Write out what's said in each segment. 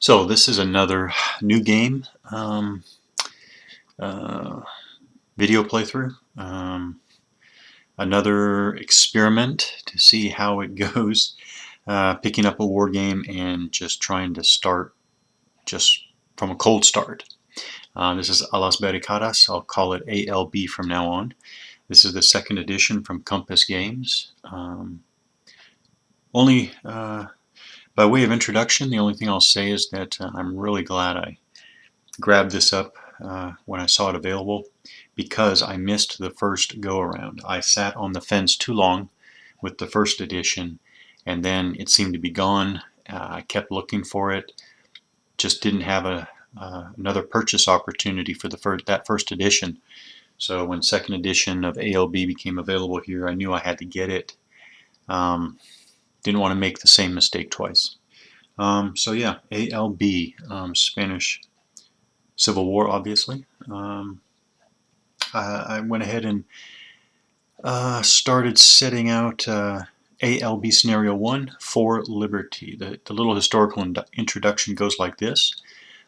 So this is another new game uh, video playthrough. Another experiment to see how it goes. Picking up a war game and just trying to start just from a cold start. This is A las Barricadas. I'll call it ALB from now on. This is the second edition from Compass Games. Only by way of introduction, the only thing I'll say is that I'm really glad I grabbed this up when I saw it available because I missed the first go around. I sat on the fence too long with the first edition and then it seemed to be gone. I kept looking for it, just didn't have another purchase opportunity for that first edition. So when second edition of ALB became available here, I knew I had to get it. Didn't want to make the same mistake twice. So yeah, ALB, Spanish Civil War, obviously. I went ahead and started setting out ALB Scenario 1 for Liberty. The little historical introduction goes like this.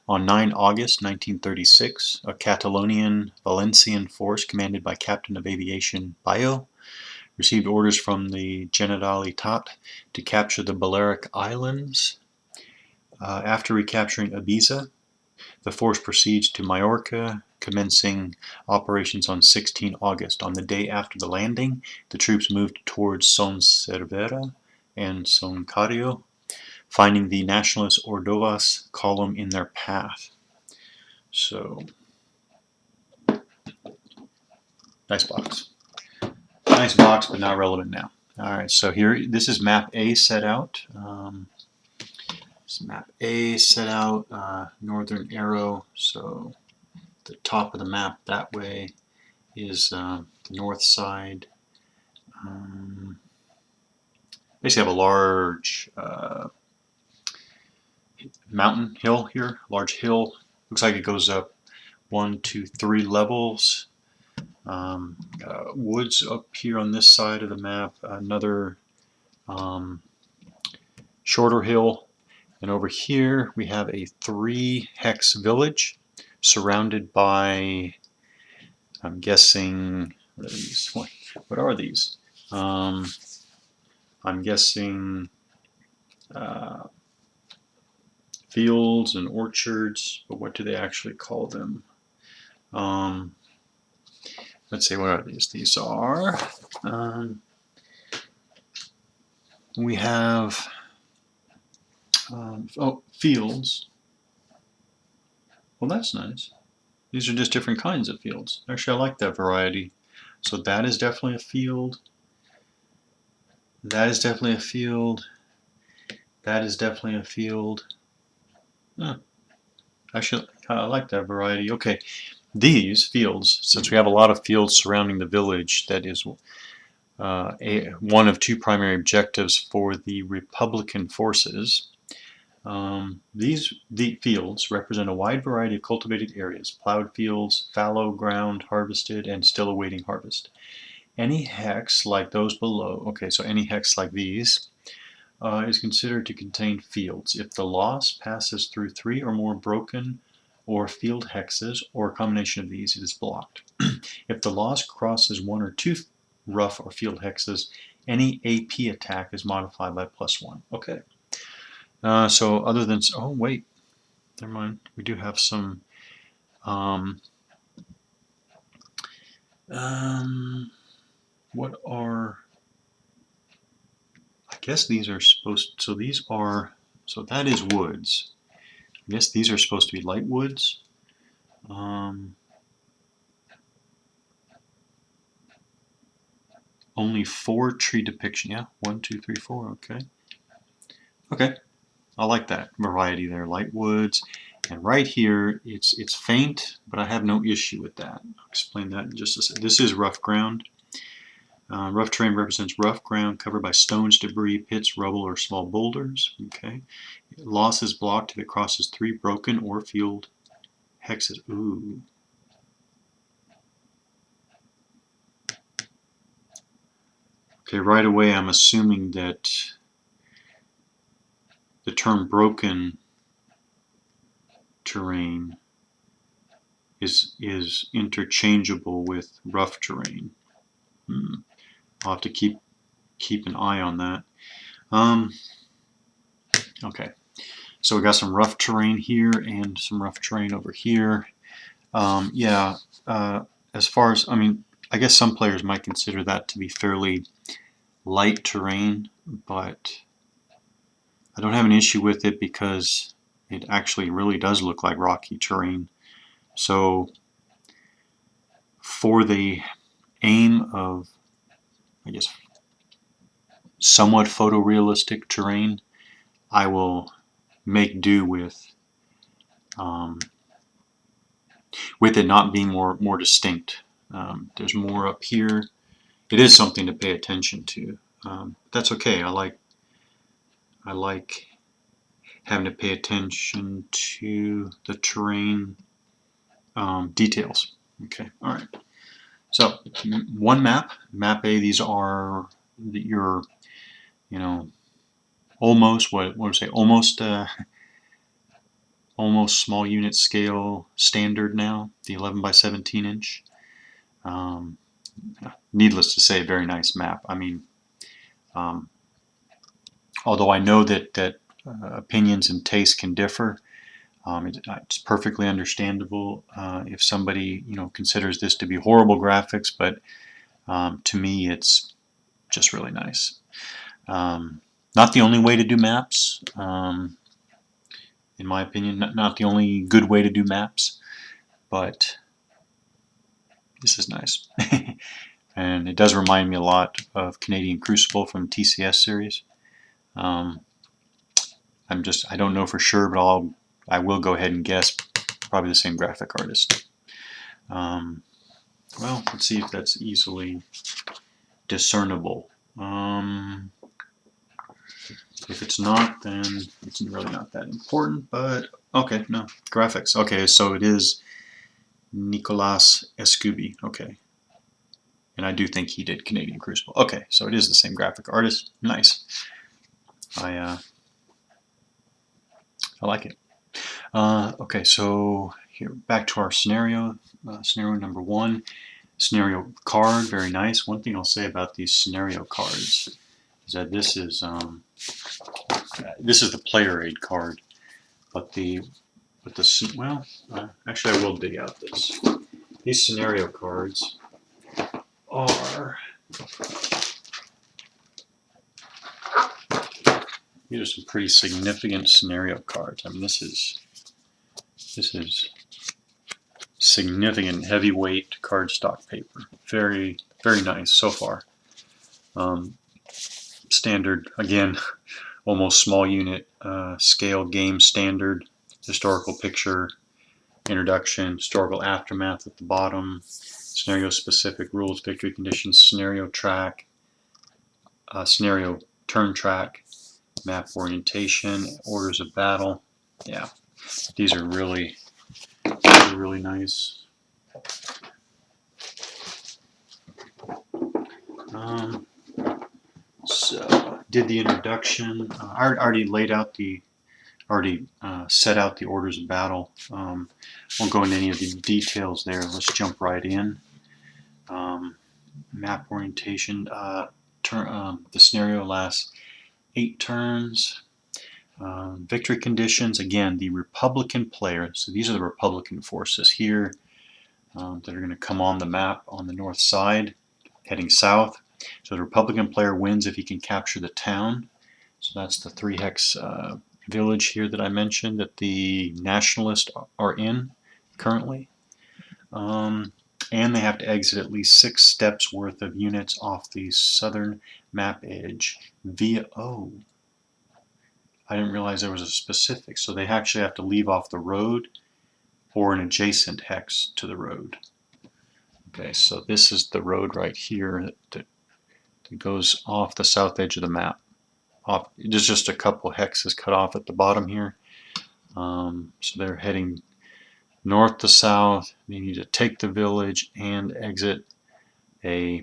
On 9 August 1936, a Catalonian Valencian force commanded by Captain of Aviation Bayo received orders from the Generalitat to capture the Balearic Islands. After recapturing Ibiza, the force proceeds to Majorca, commencing operations on 16 August. On the day after the landing, the troops moved towards Son Servera and Son Cario, finding the Nationalist Ordovas column in their path. So, nice box. Nice box, but not relevant now. Alright, so here, this is map A set out. Map A set out, northern arrow, so the top of the map that way is the north side. Basically have a large mountain hill here, large hill. Looks like it goes up 1, 2, 3 levels. Woods up here on this side of the map, another shorter hill. And over here we have a 3-hex village surrounded by, I'm guessing, what are these? I'm guessing fields and orchards, but what do they actually call them? Let's see, what are these? These are, we have, fields. Well, that's nice. These are just different kinds of fields. Actually, I like that variety. So that is definitely a field. That is definitely a field. That is definitely a field. Actually, I like that variety. Okay, these fields, since we have a lot of fields surrounding the village, that is one of 2 primary objectives for the Republican forces. These fields represent a wide variety of cultivated areas, plowed fields, fallow ground, harvested, and still awaiting harvest. Any hex like those below, okay, so any hex like these, is considered to contain fields. If the loss passes through 3 or more broken or field hexes, or a combination of these, it is blocked. If the loss crosses 1 or 2 rough or field hexes, any AP attack is modified by +1. Okay. So other than, oh wait, never mind. We do have some. What are? I guess these are supposed. So these are. So that is woods. I guess these are supposed to be light woods. Only 4 tree depiction. Yeah, 1, 2, 3, 4. Okay. Okay. I like that variety there. Light woods. And right here, it's faint, but I have no issue with that. I'll explain that in just a second. This is rough ground. Rough terrain represents rough ground covered by stones, debris, pits, rubble, or small boulders. Okay. Loss is blocked if it crosses 3 broken or field hexes. Ooh. Okay, right away I'm assuming that the term broken terrain is interchangeable with rough terrain. I'll have to keep an eye on that. Okay, so we got some rough terrain here and some rough terrain over here. Yeah, as far as, I mean, I guess some players might consider that to be fairly light terrain, but I don't have an issue with it because it actually really does look like rocky terrain. So for the aim of, I guess, somewhat photorealistic terrain, I will make do with it not being more distinct. There's more up here. It is something to pay attention to. That's okay. I like having to pay attention to the terrain details. Okay, all right. So one map A. These are your, almost what would I say? Almost small unit scale standard now. The 11 by 17 inch. Needless to say, very nice map. I mean, although I know that opinions and taste can differ, it's perfectly understandable if somebody considers this to be horrible graphics, but to me it's just really nice. Not the only way to do maps, in my opinion, not the only good way to do maps, but this is nice. And it does remind me a lot of Canadian Crucible from TCS series. I don't know for sure, but I will go ahead and guess probably the same graphic artist. Well, let's see if that's easily discernible. If it's not, then it's really not that important, but okay, no, graphics. Okay, so it is Nicolas Escubi, okay. And I do think he did Canadian Crucible. Okay, so it is the same graphic artist. Nice. I like it. Okay, so here, back to our scenario. Scenario number 1. Scenario card, very nice. One thing I'll say about these scenario cards is that this is the player aid card, but actually I will dig out this. These scenario cards are, these are some pretty significant scenario cards. I mean, this is significant heavyweight cardstock paper. Very, very nice so far. Standard, again, almost small unit scale game standard, historical picture, introduction, historical aftermath at the bottom, scenario specific rules, victory conditions, scenario track, scenario turn track, map orientation, orders of battle. Yeah, these are really nice. So did the introduction. I already laid out set out the orders of battle. Won't go into any of the details there. Let's jump right in. Map orientation. The scenario lasts 8 turns. Victory conditions. Again, the Republican player. So these are the Republican forces here that are going to come on the map on the north side, heading south. So the Republican player wins if he can capture the town. So that's the 3-hex village here that I mentioned that the Nationalists are in currently. And they have to exit at least 6 steps worth of units off the southern map edge via, I didn't realize there was a specific. So they actually have to leave off the road or an adjacent hex to the road. Okay, so this is the road right here that goes off the south edge of the map. There's just a couple hexes cut off at the bottom here. So they're heading north to south. They need to take the village and exit a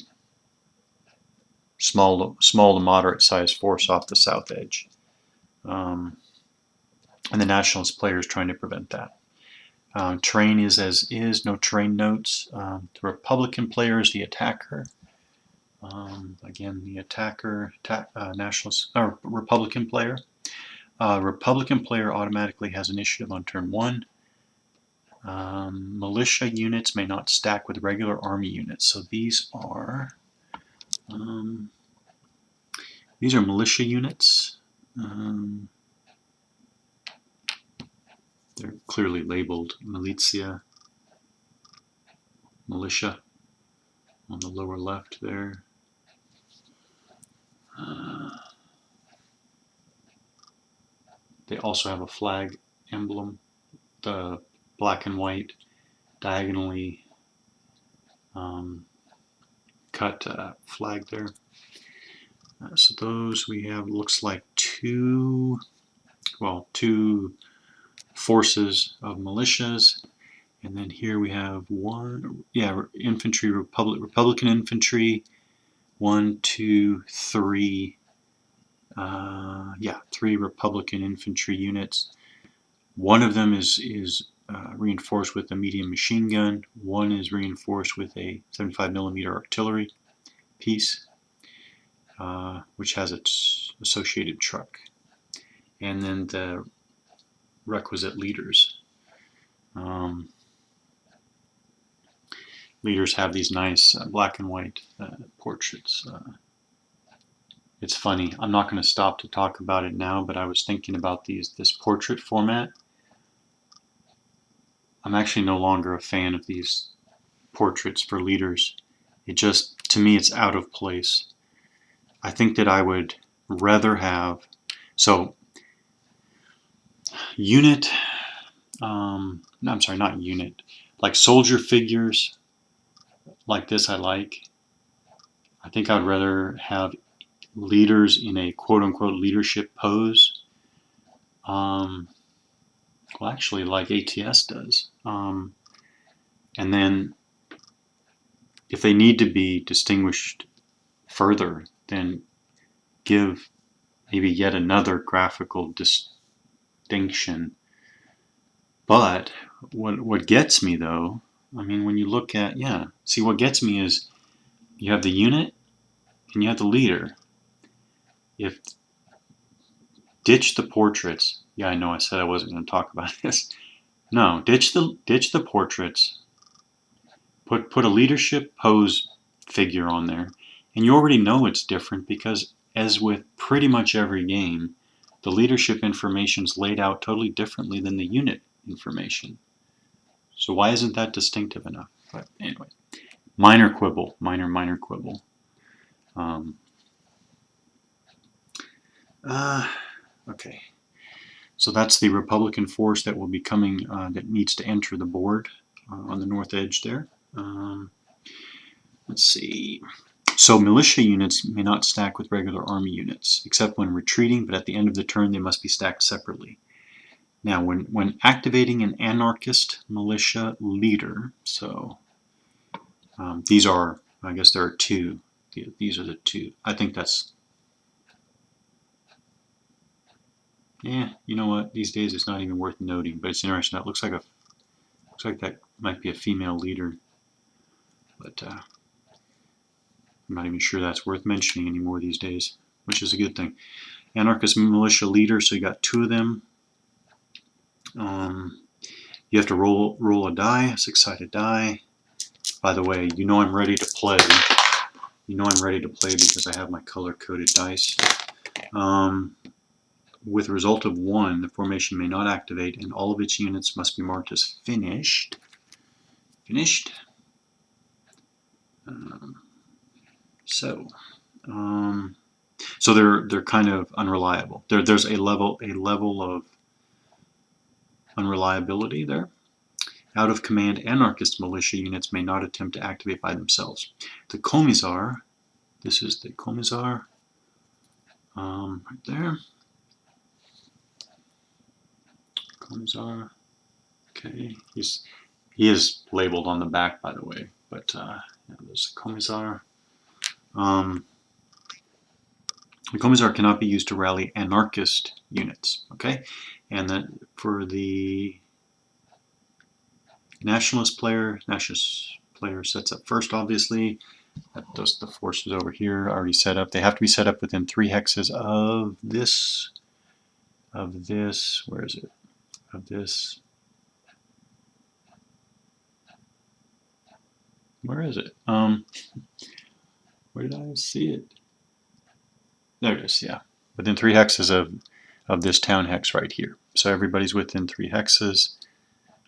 small to moderate sized force off the south edge. And the Nationalist player is trying to prevent that. Terrain is as is, no terrain notes. The Republican player is the attacker. Again, the attacker, Nationalist or Republican player. Republican player automatically has initiative on turn 1. Militia units may not stack with regular army units. So these are militia units. They're clearly labeled militia on the lower left there. They also have a flag emblem, the black and white diagonally cut flag there. So those we have, looks like two forces of militias, and then here we have infantry, Republican infantry, 1, 2, 3, 3 Republican infantry units. One of them is reinforced with a medium machine gun. One is reinforced with a 75mm artillery piece, which has its associated truck, and then the requisite leaders. Leaders have these nice black and white portraits. It's funny, I'm not going to stop to talk about it now, but I was thinking about this portrait format. I'm actually no longer a fan of these portraits for leaders. It just, to me, it's out of place. I think that I would rather have, unit, I'm sorry, not unit, like soldier figures like this I like. I think I'd rather have leaders in a quote-unquote leadership pose. Well, actually, like ATS does. And then if they need to be distinguished further, then give maybe yet another graphical distinction. But what gets me, though, I mean, when you look at, see, what gets me is you have the unit and you have the leader. Ditch the portraits. Yeah, I know I said I wasn't going to talk about this. No, ditch the portraits. Put a leadership pose figure on there, and you already know it's different because, as with pretty much every game, the leadership information is laid out totally differently than the unit information. So why isn't that distinctive enough? But anyway, minor quibble. Okay, so that's the Republican force that will be coming, that needs to enter the board on the north edge there. Let's see. So militia units may not stack with regular army units, except when retreating, but at the end of the turn they must be stacked separately. Now, when activating an anarchist militia leader, so these are, I guess there are two. These are the two. I think that's, you know what? These days it's not even worth noting, but it's interesting. That looks like that might be a female leader, but I'm not even sure that's worth mentioning anymore these days, which is a good thing. Anarchist militia leader. So you got two of them. You have to roll a die, a 6-sided die. By the way, you know I'm ready to play. You know I'm ready to play because I have my color-coded dice. With a result of 1, the formation may not activate, and all of its units must be marked as finished. So they're kind of unreliable. There's a level of unreliability there. Out of command anarchist militia units may not attempt to activate by themselves. The Commissar, this is the Commissar, right there. Commissar, okay, he is labeled on the back, by the way, but there's the Commissar. The Commissar cannot be used to rally anarchist units, okay? And then for the Nationalist player sets up first, obviously. The forces over here already set up. They have to be set up within 3 hexes of this, where is it? Of this. Where is it? Where did I see it? There it is, yeah. Within 3 hexes of this town hex right here. So everybody's within 3 hexes.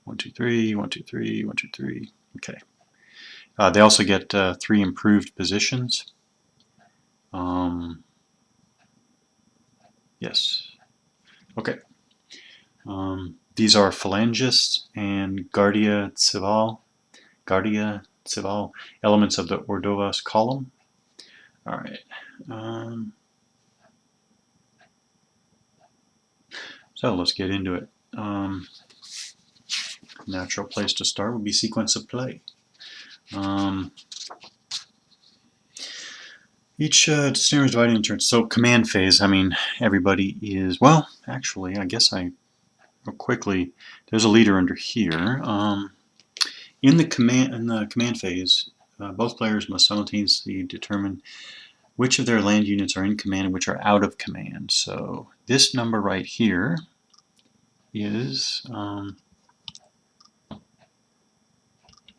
1, 2, 3, 1, 2, 3, 1, 2, 3. Okay. They also get 3 improved positions. Yes. Okay. These are phalangists and Guardia Civil, elements of the Ordovas column. All right. So let's get into it. Natural place to start would be sequence of play. Each scenario is divided into turns. So command phase, I mean, everybody is, well, actually, I guess real quickly, there's a leader under here. In the command phase, both players must simultaneously determine which of their land units are in command and which are out of command. So this number right here is,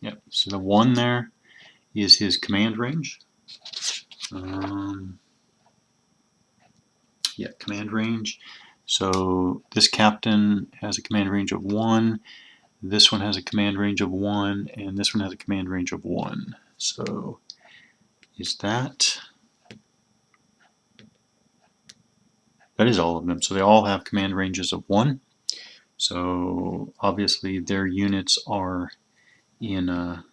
yep, so the 1 there is his command range. Yeah, command range. So this captain has a command range of 1, this one has a command range of 1, and this one has a command range of 1. So is that is all of them. So they all have command ranges of 1. So obviously their units are in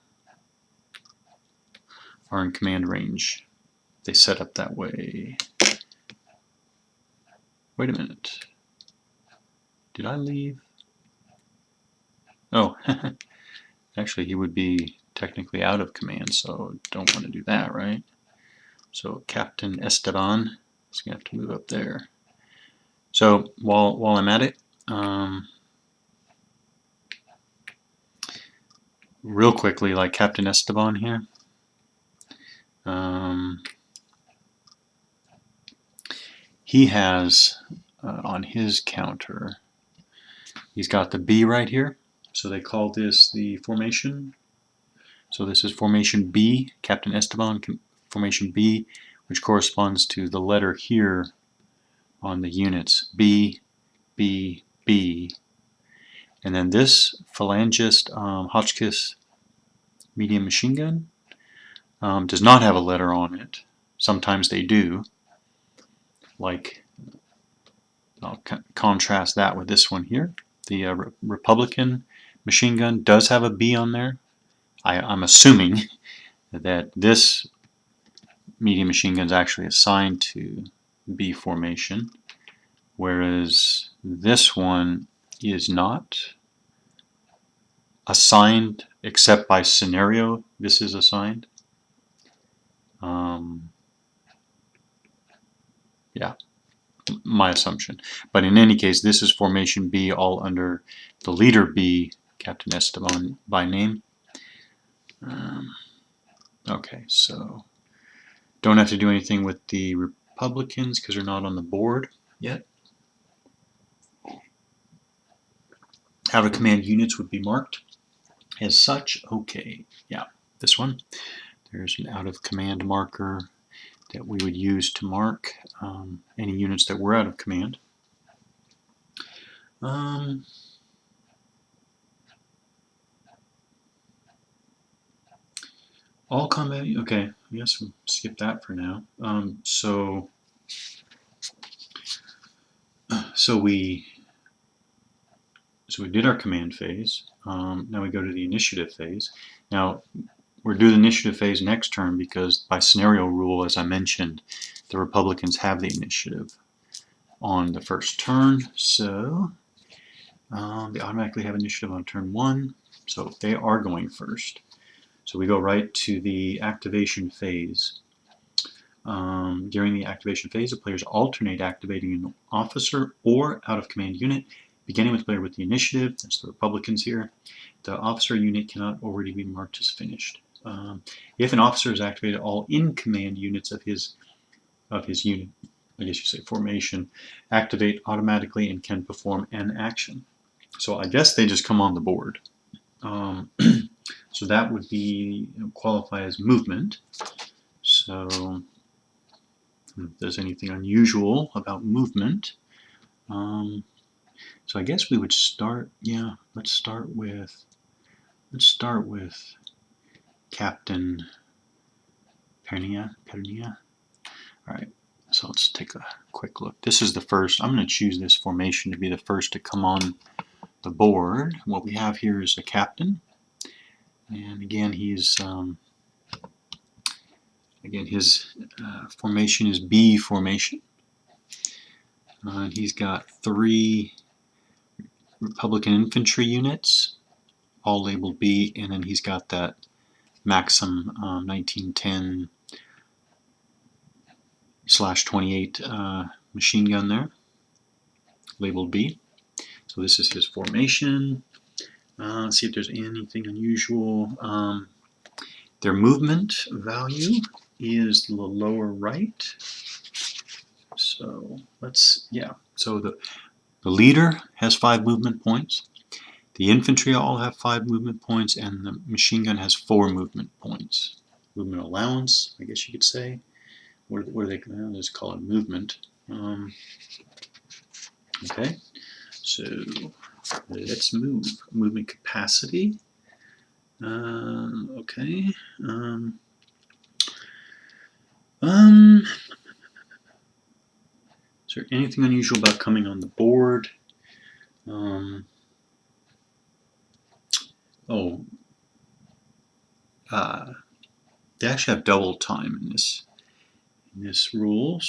command range. They set up that way. Wait a minute. Did I leave? Oh, actually he would be technically out of command, so don't want to do that, right? So Captain Esteban is going to have to move up there. So while I'm at it, real quickly, like Captain Esteban here, he has on his counter, he's got the B right here. So they call this the formation. So this is formation B, Captain Esteban, formation B, which corresponds to the letter here on the units, B, B, B. And then this phalangist Hotchkiss medium machine gun does not have a letter on it. Sometimes they do. Like, I'll contrast that with this one here. The Republican machine gun does have a B on there. I'm assuming that this medium machine gun is actually assigned to B formation, whereas this one is not assigned except by scenario. This is assigned. Yeah, my assumption. But in any case, this is formation B, all under the leader B, Captain Esteban by name. Okay, so don't have to do anything with the Republicans because they're not on the board yet. Out of command units would be marked as such. Okay, yeah, this one. There's an out of command marker that we would use to mark any units that were out of command. All combat, okay, I guess we'll skip that for now. So we did our command phase. Now we go to the initiative phase. Now we'll do the initiative phase next turn because by scenario rule, as I mentioned, the Republicans have the initiative on the first turn. So they automatically have initiative on turn 1. So they are going first. So we go right to the activation phase. During the activation phase, the players alternate activating an officer or out of command unit beginning with player with the initiative, that's the Republicans here, the officer unit cannot already be marked as finished. If an officer has activated all in-command units of his unit, I guess you say formation, activate automatically and can perform an action. So I guess they just come on the board. So that would be qualify as movement. So if there's anything unusual about movement, so I guess we would start. Yeah, let's start with Captain Pernia. All right. So let's take a quick look. This is the first. I'm going to choose this formation to be the first to come on the board. What we have here is a captain, and again he's his formation is B formation. And he's got 3 Republican infantry units, all labeled B, and then he's got that Maxim 1910/28 machine gun there, labeled B. So this is his formation. Let's see if there's anything unusual. Their movement value is the lower right. So so the leader has 5 movement points. The infantry all have 5 movement points, and the machine gun has 4 movement points. Movement allowance, I guess you could say. What are they? I'll just call it movement. Okay, so let's move. Movement capacity. Okay. Is there anything unusual about coming on the board? They actually have double time in this rule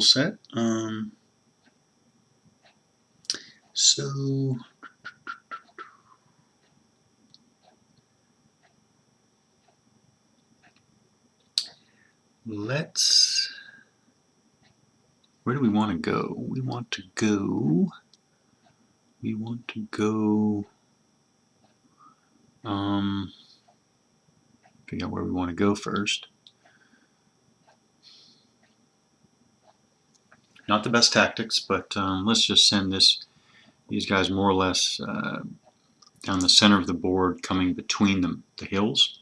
set. So where do we want to go? We want to go figure out where we want to go first. Not the best tactics, but let's just send these guys more or less down the center of the board, coming between the hills.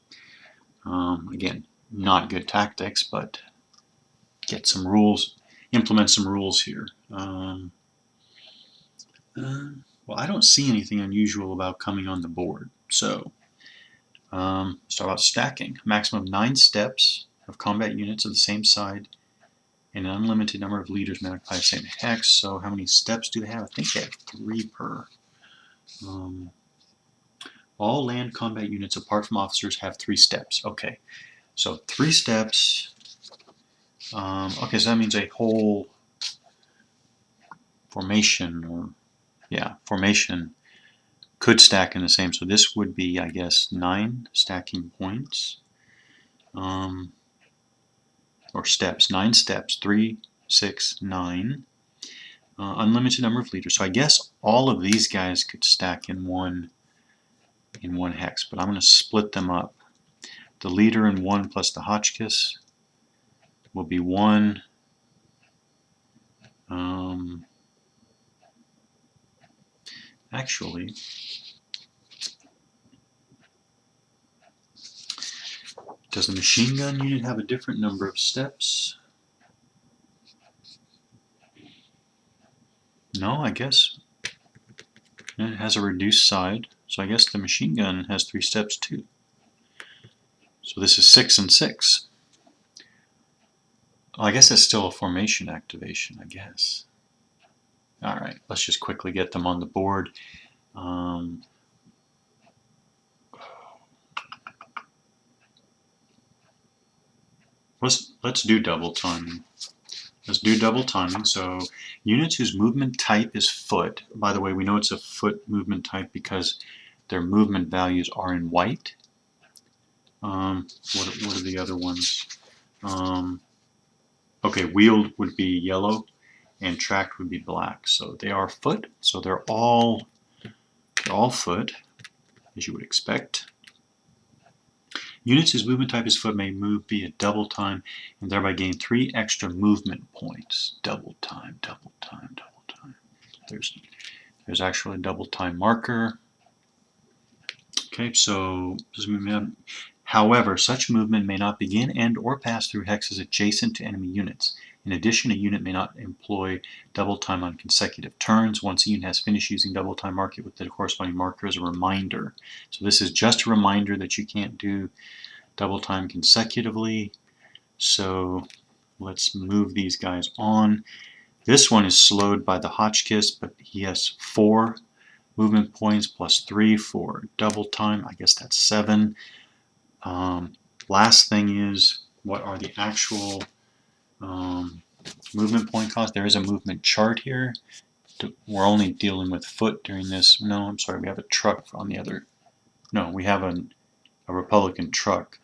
Again, not good tactics, but get some rules, implement some rules here. Well, I don't see anything unusual about coming on the board. So let's talk about stacking. Maximum 9 steps of combat units of the same side and an unlimited number of leaders may occupy the same hex. So how many steps do they have? I think they have 3 per. All land combat units apart from officers have 3 steps. Okay, so 3 steps. Okay, so that means a whole formation, formation could stack in the same. So this would be, I guess, 9 stacking points. Or steps, 9 steps, 3, 6, 9. Unlimited number of leaders. So I guess all of these guys could stack in one hex, but I'm going to split them up. The leader in 1 plus the Hotchkiss will be 1. Actually, does the machine gun unit have a different number of steps? No, I guess it has a reduced side, so I guess the machine gun has 3 steps too. So this is 6 and 6. Well, I guess that's still a formation activation, I guess. Alright, let's just quickly get them on the board. Let's do double timing. Let's do double timing. So units whose movement type is foot. By the way, we know it's a foot movement type because their movement values are in white. What are the other ones? Okay, wheeled would be yellow, and tracked would be black. So they are foot, so they're all foot, as you would expect. Units whose movement type is foot may move via double time and thereby gain 3 extra movement points. Double time, double time, double time. There's actually a double time marker. Okay, so however, such movement may not begin and or pass through hexes adjacent to enemy units. In addition, a unit may not employ double time on consecutive turns. Once a unit has finished using double time, mark it with the corresponding marker as a reminder. So this is just a reminder that you can't do double time consecutively. So let's move these guys on. This one is slowed by the Hotchkiss, but he has 4 movement points plus 3 for double time. I guess that's 7. Last thing is, what are the actual movement point costs? There is a movement chart here. We're only dealing with foot during this. No, I'm sorry, we have a truck on the other. No, we have a Republican truck.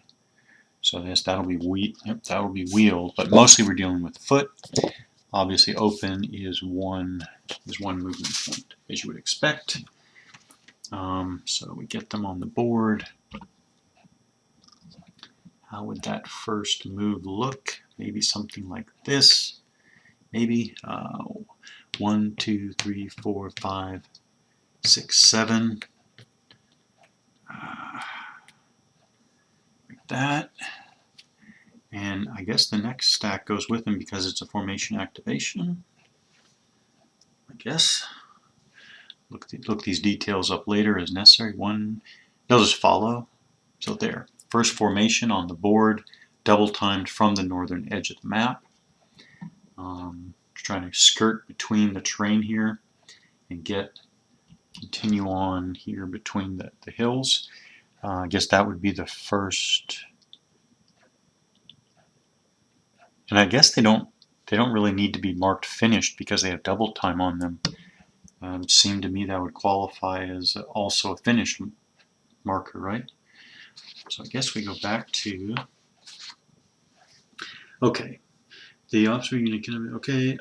So this that'll be wheeled, but mostly we're dealing with foot. Obviously, open is one movement point, as you would expect. So we get them on the board. How would that first move look? Maybe something like this. Maybe 1, 2, 3, 4, 5, 6, 7. Like that. And I guess the next stack goes with them because it's a formation activation. I guess. Look these details up later as necessary. They'll just follow. So there. First formation on the board, double timed from the northern edge of the map. Trying to skirt between the terrain here and continue on here between the hills. I guess that would be the first. And I guess they don't really need to be marked finished because they have double time on them. It seemed to me that would qualify as also a finished marker, right? So I guess we go back to, okay, the officer unit can, okay,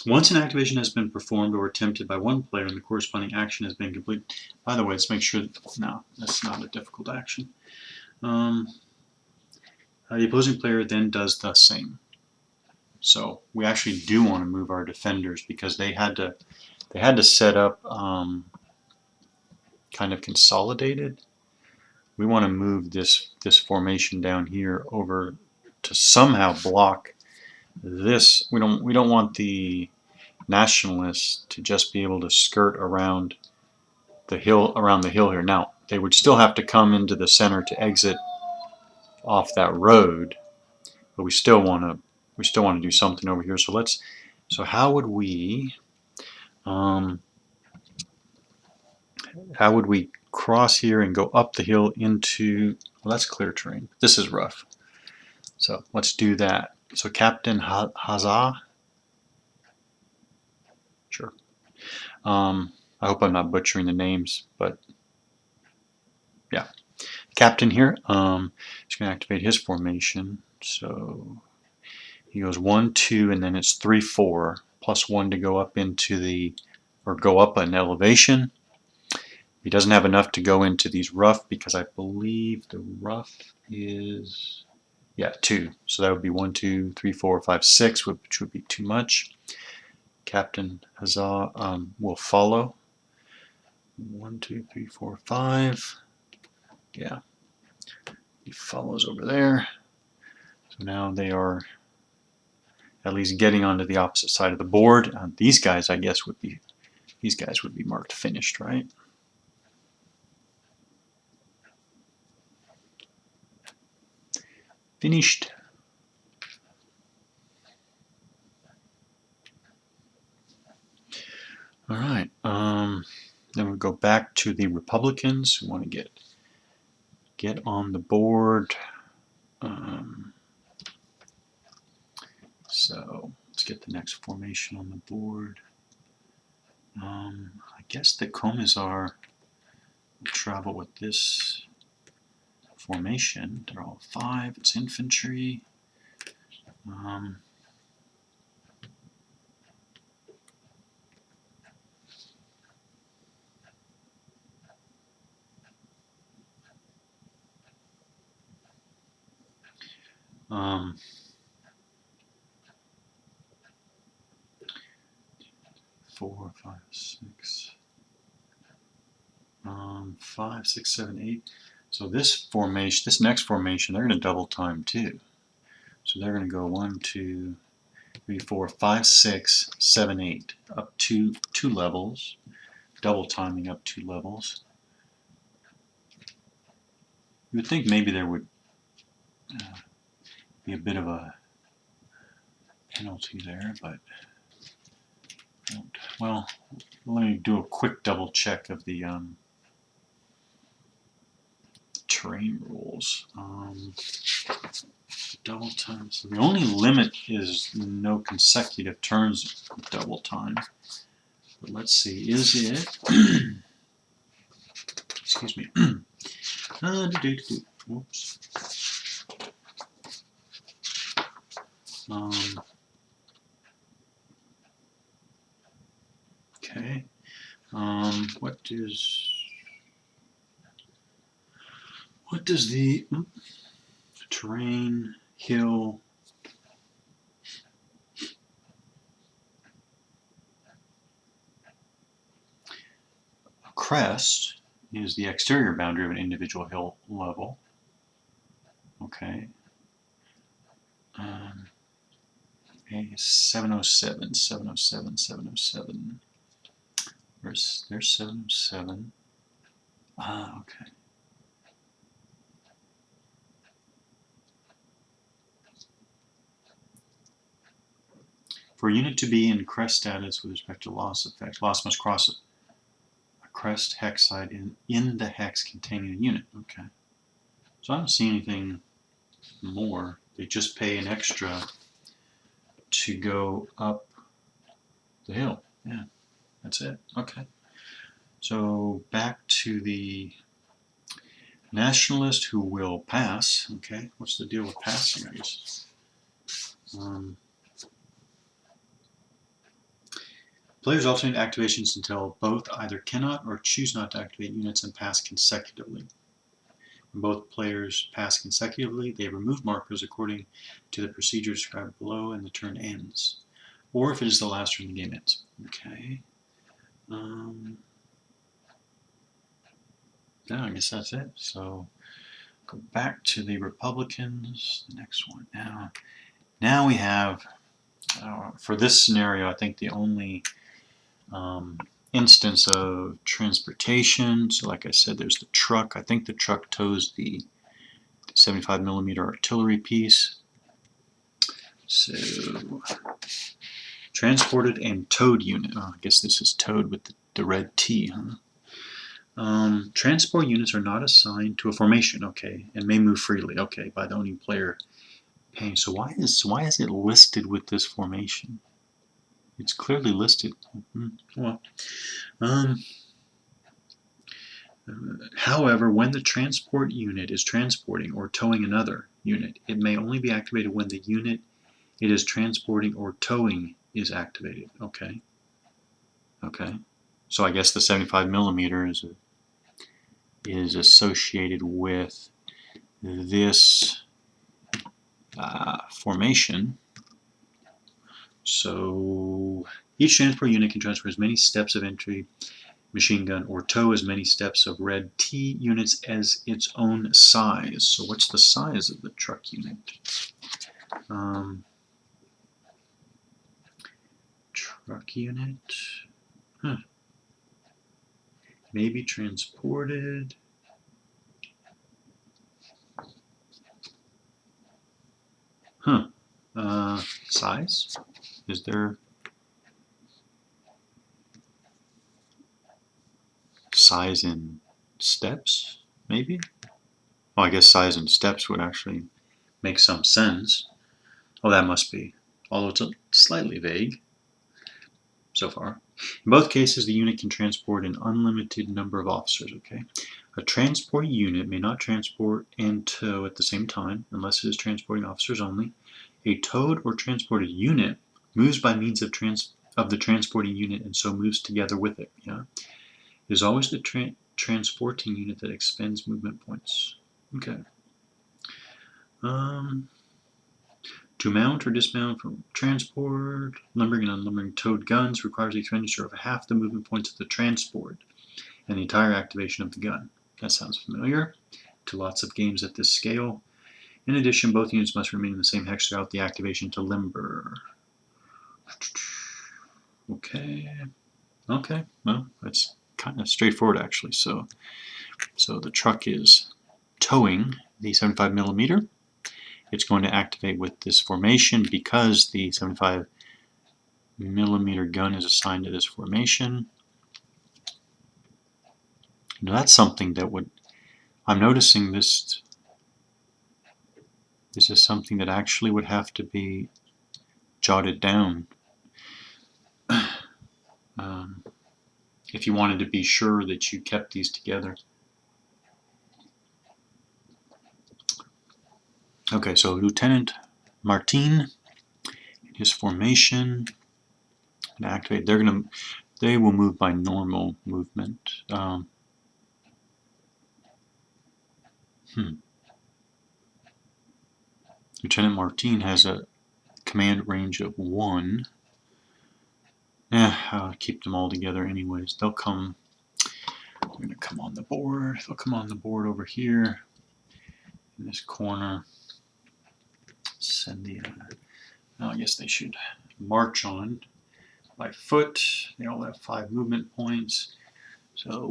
once an activation has been performed or attempted by one player and the corresponding action has been completed. By the way, let's make sure no, that's not a difficult action. The opposing player then does the same. So we actually do want to move our defenders because they had to set up kind of consolidated. We want to move this formation down here over to somehow block this. We don't want the Nationalists to just be able to skirt around the hill here. Now they would still have to come into the center to exit off that road, but we still want to do something over here. So how would we cross here and go up the hill into, well, that's clear terrain. This is rough. So let's do that. So Captain Hazza, sure. I hope I'm not butchering the names, but yeah. Captain here, he's going to activate his formation. So he goes 1, 2, and then it's 3, 4, plus 1 to go up go up an elevation. He doesn't have enough to go into these rough because I believe the rough is, yeah, 2. So that would be 1, 2, 3, 4, 5, 6, which would be too much. Captain Hazza will follow. 1, 2, 3, 4, 5. Yeah, he follows over there. So now they are at least getting onto the opposite side of the board. These guys, I guess, would be marked finished, right? Finished. All right. Then we go back to the Republicans who want to get on the board. So let's get the next formation on the board. I guess the Commissar will travel with this formation. They're all 5. It's infantry. 4, 5, 6. 5, 6, 7, 8. So this formation, this next formation, they're going to double time too. So they're going to go 1, 2, 3, 4, 5, 6, 7, 8, up 2 levels, double timing up 2 levels. You would think maybe there would be a bit of a penalty there, but well, let me do a quick double check of the terrain rules. Double time. So the only limit is no consecutive turns of double time. But let's see, is it? Excuse me. Whoops. Okay. What does the terrain hill crest is the exterior boundary of an individual hill level. Okay. 707, 707, 707. There's 707. Okay. For a unit to be in crest status with respect to loss effect, loss must cross a crest hex side in the hex containing the unit. Okay. So I don't see anything more. They just pay an extra to go up the hill. Yeah, that's it. Okay. So back to the Nationalist who will pass. Okay, what's the deal with passing these? Players alternate activations until both either cannot or choose not to activate units and pass consecutively. When both players pass consecutively, they remove markers according to the procedure described below and the turn ends. Or if it is the last turn, the game ends. Okay. Yeah, I guess that's it. So go back to the Republicans, the next one. Now we have, for this scenario, I think the only instance of transportation. So like I said, there's the truck. I think the truck tows the 75mm artillery piece. So transported and towed unit. Oh, I guess this is towed with the red T, huh? Transport units are not assigned to a formation, okay, and may move freely, okay, by the owning player paying. So why is it listed with this formation? It's clearly listed. Well, however, when the transport unit is transporting or towing another unit, it may only be activated when the unit it is transporting or towing is activated. Okay. Okay. So I guess the 75mm is associated with this formation. So each transport unit can transfer as many steps of entry machine gun or tow as many steps of red T units as its own size. So what's the size of the truck unit? Truck unit. May be transported. Size? Is there size in steps, maybe? Well, I guess size in steps would actually make some sense. Oh, that must be. Although it's slightly vague so far. In both cases, the unit can transport an unlimited number of officers, okay? A transport unit may not transport and tow at the same time, unless it is transporting officers only. A towed or transported unit moves by means of the transporting unit and so moves together with it. Yeah, it is always the transporting unit that expends movement points. Okay. To mount or dismount from transport, lumbering and unlumbering towed guns requires the expenditure of half the movement points of the transport and the entire activation of the gun. That sounds familiar to lots of games at this scale. In addition, both units must remain in the same hex throughout the activation to limber. Okay. Okay. Well, that's kind of straightforward actually. So the truck is towing the 75mm. It's going to activate with this formation because the 75mm gun is assigned to this formation. Now that's something that would, I'm noticing this is something that actually would have to be jotted down if you wanted to be sure that you kept these together. Okay, so Lieutenant Martin, his formation, and activate. They will move by normal movement. Lieutenant Martin has a command range of 1. I'll keep them all together anyways. They'll come. They're going to come on the board. They'll come on the board over here in this corner. Send the. Now I guess they should march on by foot. They all have 5 movement points. So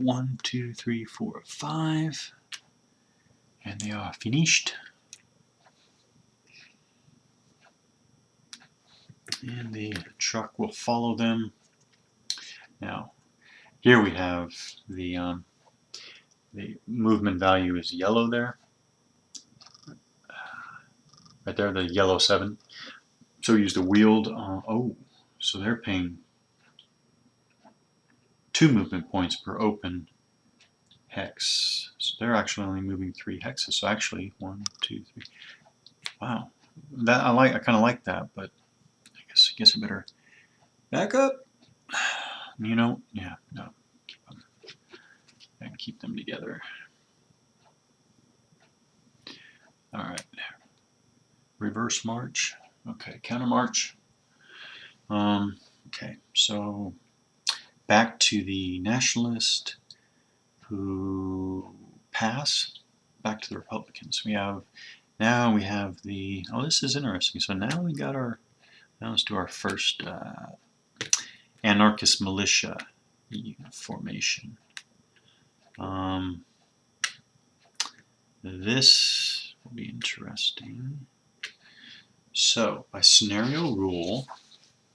1, 2, 3, 4, 5, and they are finished. And the truck will follow them. Now, here we have the movement value is yellow there. Right there, the yellow 7. So we use the wheeled. So they're paying 2 movement points per open hex. So they're actually only moving 3 hexes. So actually 1, 2, 3. Wow, that I kind of like that, but I guess I better back up. You know, yeah, no, keep them together. All right, reverse march. Okay, counter march. Okay, so back to the Nationalist who pass. Back to the Republicans. Now we have the. Oh, this is interesting. So now we got our. Now let's do our first anarchist militia formation. This will be interesting. So, by scenario rule,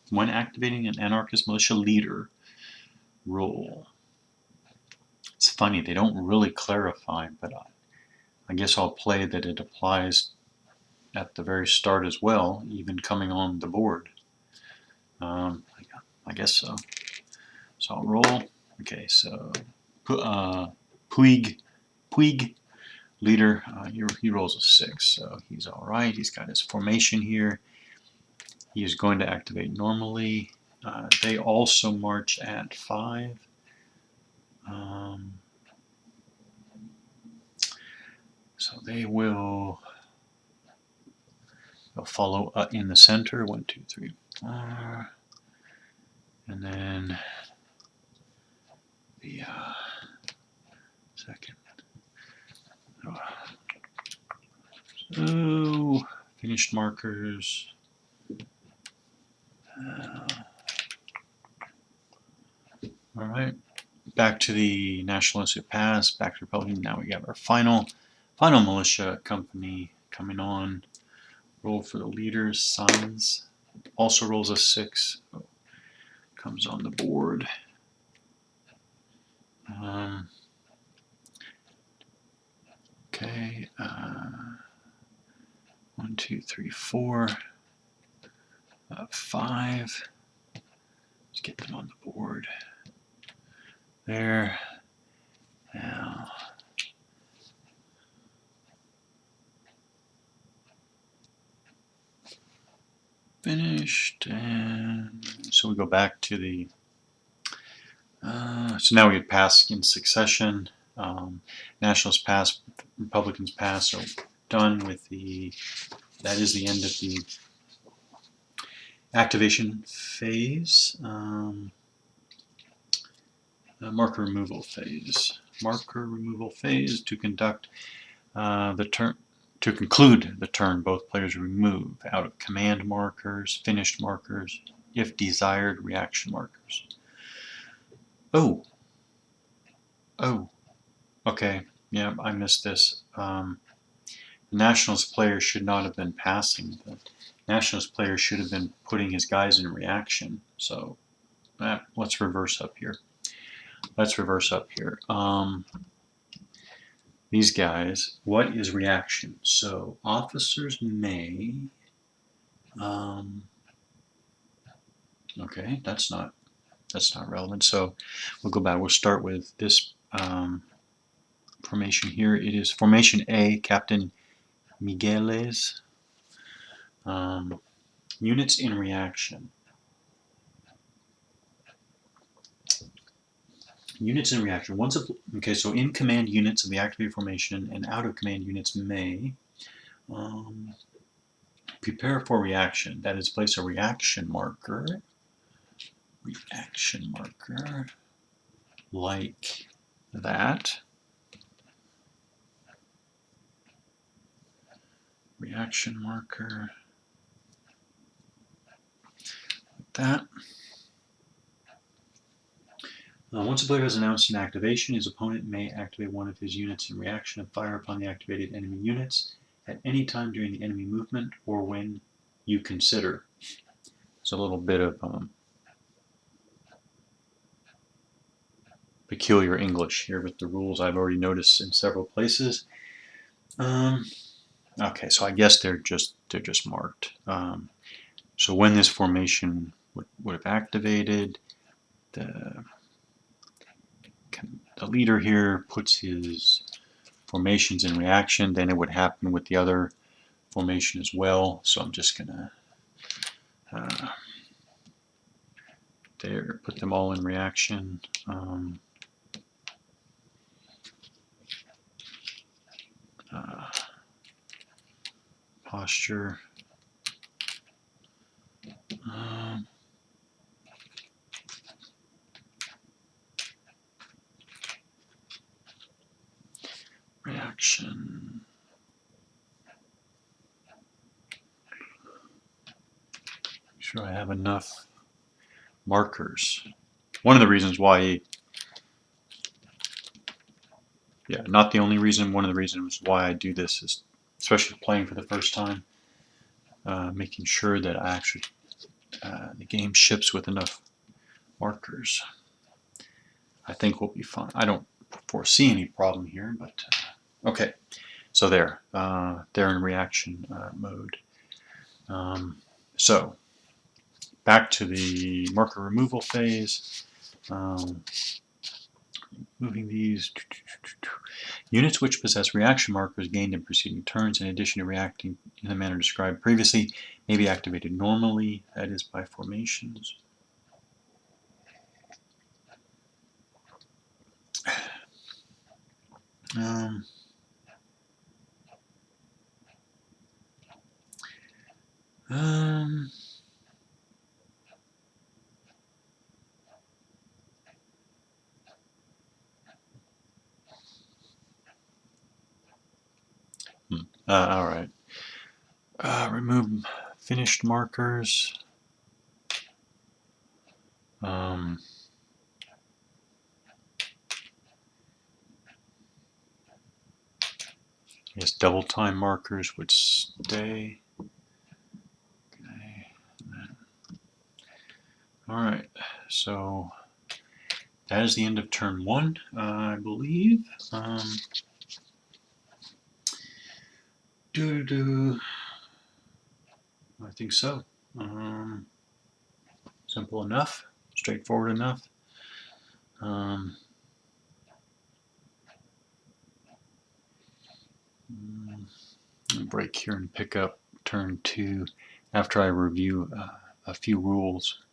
when activating an anarchist militia leader rule, it's funny, they don't really clarify, but I guess I'll play that it applies at the very start as well, even coming on the board. I guess so. So I'll roll. Okay, so Puig leader, he rolls a 6, so he's all right. He's got his formation here. He is going to activate normally. They also march at 5. So they'll follow in the center. 1, 2, 3, 4, and then the second. So finished markers. All right, back to the Nationalists who passed, back to Republican. Now we got our final militia company coming on. Roll for the leaders, signs. Also rolls a 6. Comes on the board. Okay. 1, 2, 3, 4, 5. Let's get them on the board. There. Now, finished, and so we go back to the. So now we had pass in succession. Nationalists pass, Republicans pass. So done with the. That is the end of the activation phase. Marker removal phase. Marker removal phase to conduct the turn. To conclude the turn, both players remove out of command markers, finished markers, if desired, reaction markers. Oh. Okay. Yeah, I missed this. The Nationalist player should not have been passing. The Nationalist player should have been putting his guys in reaction. So let's reverse up here. These guys, what is reaction? So officers may. Okay, that's not relevant. So we'll go back. We'll start with this formation here. It is formation A, Captain Migueles. Units in reaction. Units in reaction. Okay, so in command units of the activated formation and out of command units may prepare for reaction. That is, place a reaction marker. Reaction marker like that. Reaction marker like that. Once a player has announced an activation, his opponent may activate one of his units in reaction and fire upon the activated enemy units at any time during the enemy movement or when you consider. It's a little bit of peculiar English here with the rules I've already noticed in several places. Okay, so I guess they're just marked. So when this formation would have activated, the leader here puts his formations in reaction, then it would happen with the other formation as well. So I'm just gonna there put them all in reaction. Posture. Reaction. Make sure I have enough markers. One of the reasons why, yeah, not the only reason, one of the reasons why I do this is, especially playing for the first time, making sure that I actually, the game ships with enough markers. I think we'll be fine. I don't foresee any problem here, but okay. So they're in reaction mode. So back to the marker removal phase. Moving these. Units which possess reaction markers gained in preceding turns, in addition to reacting in the manner described previously, may be activated normally, that is by formations. All right. Remove finished markers. Yes, double time markers would stay. Okay. All right. So that is the end of turn one, I believe. I think so. Simple enough, straightforward enough. break here and pick up turn 2 after I review a few rules.